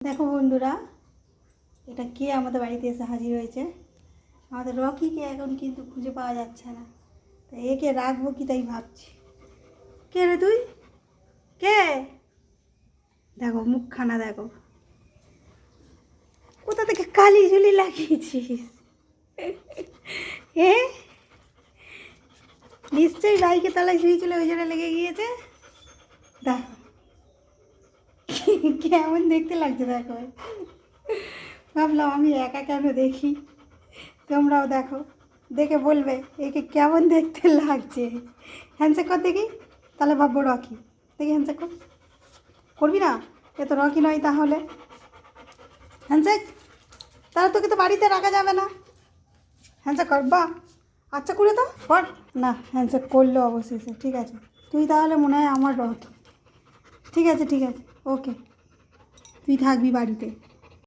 দেখো বন্ধুরা, এটা কে আমাদের বাড়িতে এসে হাজির হয়েছে। আমাদের রকিকে এখন কিন্তু খুঁজে পাওয়া যাচ্ছে না, তো একে রাখবো কি তাই ভাবছি। কে রে তুই? কে? দেখো মুখখানা, দেখো কোথা থেকে কালি ঝুলি লাগিয়েছিস। এ নিশ্চয়ই বাইকে তলায় শুয়েছিল, ওই জন্য লেগে গিয়েছে। দেখো কেমন দেখতে লাগছে, দেখো। ভাবলাম আমি একা কেন দেখি, তোমরাও দেখো, দেখে বলবে একে কেমন দেখতে লাগছে। হ্যান্ডশেক কর দেখি, তাহলে ভাববো রকি। দেখি হ্যান্ডশেক কর, করবি না? এ তো রকি নয় তাহলে। হ্যান্ডশেক, তাহলে তোকে তো বাড়িতে রাখা যাবে না। হ্যান্ডশেক কর, বা আচ্ছা করে তো কর না। হ্যান্ডশেক করলো অবশেষে, ঠিক আছে। তুই তাহলে মনে হয় আমার রকি। ঠিক আছে, ঠিক আছে, ওকে, তুই থাকবি বাড়িতে।